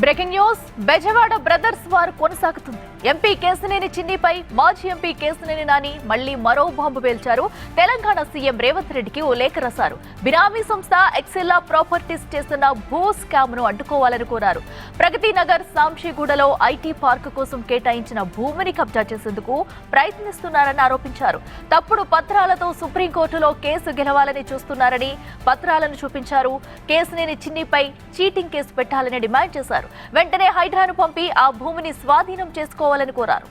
Breaking news Bezawada brothers war కొనసాగుతుంది. MP Kesineni చిన్నిపై మాజీ MP Kesineni Nani మళ్లీ మరో బాంబు పేల్చారు. తెలంగాణ సీఎం రేవంత్ రెడ్డికి ఓ లేఖ రాశారు. బినామీ సంస్థ ఎక్సెల్లా ప్రాపర్టీస్ చేస్తున్న భూ స్కామ్ ను అడ్డుకోవాలని కోరారు. ప్రగతి నగర్ సాంశీగూడలో ఐటీ పార్క్ కోసం కేటాయించిన భూమిని కబ్జా చేసేందుకు ప్రయత్నిస్తున్నారని ఆరోపించారు. తప్పుడు పత్రాలతో సుప్రీంకోర్టులో కేసు గెలవాలని చూస్తున్నారని పత్రాలను చూపించారు. కేశినేని చిన్నిపై చీటింగ్ కేసు పెట్టాలని డిమాండ్ చేశారు. వెంటనే హైడ్రాను పంపి ఆ భూమిని స్వాధీనం చేసుకోవాలని కోరారు.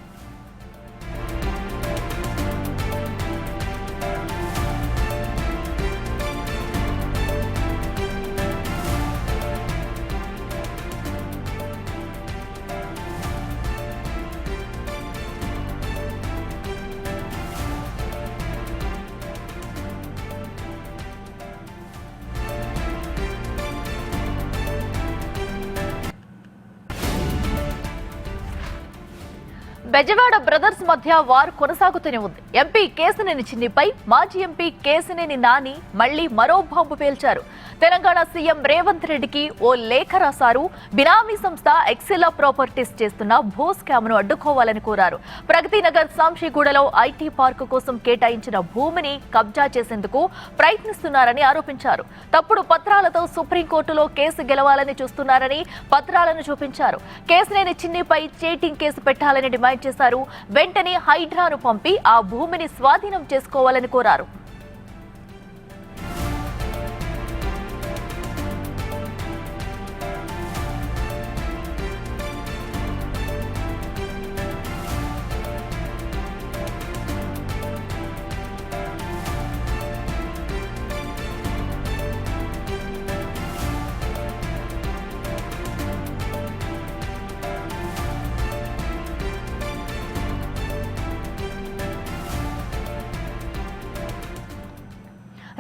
బెజవాడ బ్రదర్స్ మధ్య వార్ కొనసాగుతూనే ఉంది. ఎంపీ కేశినేని చిన్నిపై మాజీ ఎంపీ కేశినేని నాని మళ్లీ మరో బాంబు పేల్చారు. తెలంగాణ సీఎం రేవంత్ రెడ్డికి ఓ లేఖ రాశారు. బినామీ సంస్థ ఎక్సెల్లా ప్రాపర్టీస్ చేస్తున్న భూ స్కామ్ ను అడ్డుకోవాలని కోరారు. ప్రగతి నగర్ సాంశీగూడలో ఐటీ పార్క్ కోసం కేటాయించిన భూమిని కబ్జా చేసేందుకు ప్రయత్నిస్తున్నారని ఆరోపించారు. తప్పుడు పత్రాలతో సుప్రీంకోర్టులో కేసు గెలవాలని చూస్తున్నారని పత్రాలను చూపించారు. కేశినేని చిన్నిపై చీటింగ్ కేసు పెట్టాలని డిమాండ్ చేశారు. వెంటనే హైడ్రాను పంపి ఆ భూమిని స్వాధీనం చేసుకోవాలని కోరారు.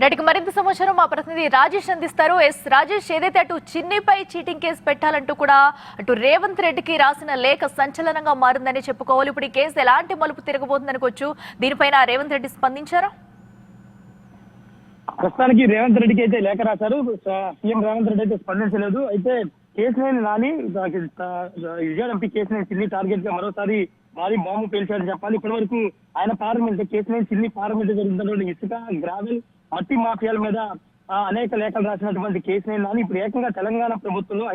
రెడ్డికి మరింత సమాచారం మా ప్రతినిధి రాజేష్ అందిస్తారు. రాజేష్, ఏదైతే అటు చిన్నిపై చీటింగ్ కేసు పెట్టాలంటూ కూడా అటు రేవంత్ రెడ్డికి రాసిన లేఖ సంచలనంగా మారిందని చెప్పుకోవాలి. ఇప్పుడు ఈ కేసు ఎలాంటి మలుపు తిరగబోతుంది అనుకోవచ్చు. దీనిపైన రేవంత్ రెడ్డి స్పందించారా? ప్రస్తుతానికి రేవంత్ రెడ్డికి అయితే లేఖ రాశారు. సీఎం రేవంత్ రెడ్డి అయితే స్పందించలేదు. అయితే కేశినేని నాని విజయవాడ ఎంపీ కేశినేని చిన్ని టార్గెట్ గా మరోసారి భారీ బాంబు పేల్చారని చెప్పాలి. ఇప్పటి వరకు ఆయన పార్లమెంట్ కేశినేని చిన్ని పార్లమెంట్ జరుగుతున్నటువంటి ఇసుక, గ్రావెల్, మట్టి మాఫియాల మీద అనేక లేఖలు రాసినటువంటి కేశినేని నాని ఇప్పుడు ఏకంగా తెలంగాణ ప్రభుత్వంలో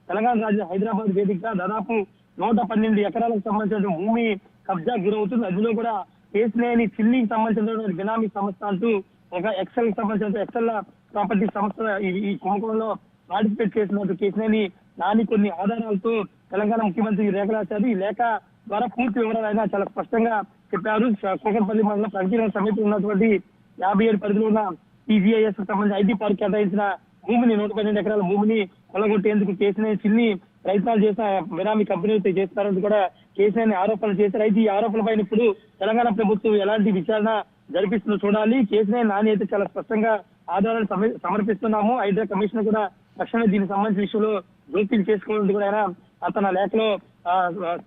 తెలంగాణ రాజ్యం హైదరాబాద్ వేదికగా దాదాపు 112 ఎకరాలకు సంబంధించిన భూమి కబ్జా గురవుతుంది. అందులో కూడా కేశినేని చిన్నికి సంబంధించినటువంటి బినామీ సంస్థ అంటూ ఒక ఎక్సెల్ సంబంధించిన ఎక్సెల్ ప్రాపర్టీ సంస్థ ఈ కుంభకోణంలో పార్టిసిపేట్ చేసినట్టు కేశినేని నాని కొన్ని ఆధారాలతో తెలంగాణ ముఖ్యమంత్రి లేఖ రాశారు. ఈ లేఖ ద్వారా పూర్తి వివరాలు అయినా చాలా స్పష్టంగా చెప్పారు. కూకట్పల్లి మండలం ప్రగతి సమీపంలో ఉన్నటువంటి 57 పరిధిలో ఉన్న టీజీఐఎస్ సంబంధించి ఐటీ పార్క్ కేటాయించిన భూమిని 112 ఎకరాల భూమిని కొల్లగొట్టేందుకు కేశినేని చిన్ని ప్రయత్నాలు చేసిన బినామీ కంపెనీలతో చేస్తారంటూ కూడా కేశినేని ఆరోపణలు చేశారు. అయితే ఈ ఆరోపణలపైన ఇప్పుడు తెలంగాణ ప్రభుత్వం ఎలాంటి విచారణ జరిపిస్తుందో చూడాలి. కేశినేని నాని అయితే చాలా స్పష్టంగా ఆధారాలు సమర్పిస్తున్నాము. హైడ్రా కమిషన్ కూడా తక్షణమే దీనికి సంబంధించిన విషయంలో జోక్యం చేసుకోవాలని కూడా ఆయన తన లేఖలో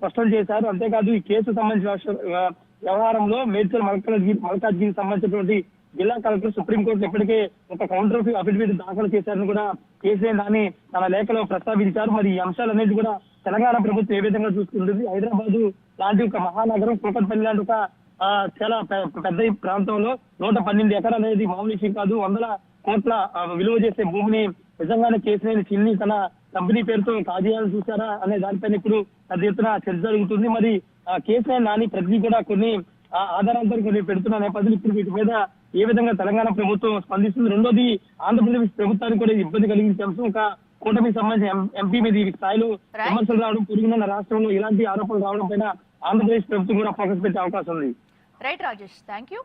స్పష్టం చేశారు. అంతేకాదు ఈ కేసు సంబంధించిన వ్యవహారంలో మేడ్చల్ మల్కాజ్గిరికి సంబంధించినటువంటి జిల్లా కలెక్టర్ సుప్రీంకోర్టు ఇప్పటికే ఒక కౌంటర్ అఫిడవిట్ దాఖలు చేశారని కూడా కేసీఆర్ నాని తన లేఖలో ప్రస్తావించారు. మరి ఈ అంశాలన్నిటి కూడా తెలంగాణ ప్రభుత్వం ఏ విధంగా చూసుకుంటుంది, హైదరాబాద్ లాంటి ఒక మహానగరం, కూకట్పల్లి లాంటి ఒక చాలా పెద్ద ప్రాంతంలో 112 ఎకరాలు అనేది మామూలు విషయం కాదు. 100 కోట్ల విలువ చేసే భూమిని నిజంగానే కేశినేని చిన్ని తన కంపెనీ పేరుతో కాజేయాలని చూశారా అనే దానిపైన ఇప్పుడు పెద్ద ఎత్తున చర్చ జరుగుతుంది. మరి కేశినేని నాని ప్రతి కూడా కొన్ని ఆధారాలతో కొన్ని పెడుతున్న నేపథ్యంలో ఇప్పుడు వీటి మీద ఏ విధంగా తెలంగాణ ప్రభుత్వం స్పందిస్తుంది. రెండోది, ఆంధ్రప్రదేశ్ ప్రభుత్వానికి కూడా ఇబ్బంది కలిగించే అంశం. ఒక కూటమికి సంబంధించిన ఎంపీ మీద ఈ స్థాయిలో విమర్శలు రావడం, పొరుగున్న రాష్ట్రంలో ఇలాంటి ఆరోపణలు రావడం పైన ఆంధ్రప్రదేశ్ ప్రభుత్వం కూడా ఫోకస్ పెట్టే అవకాశం ఉంది. Right Rajesh, thank you.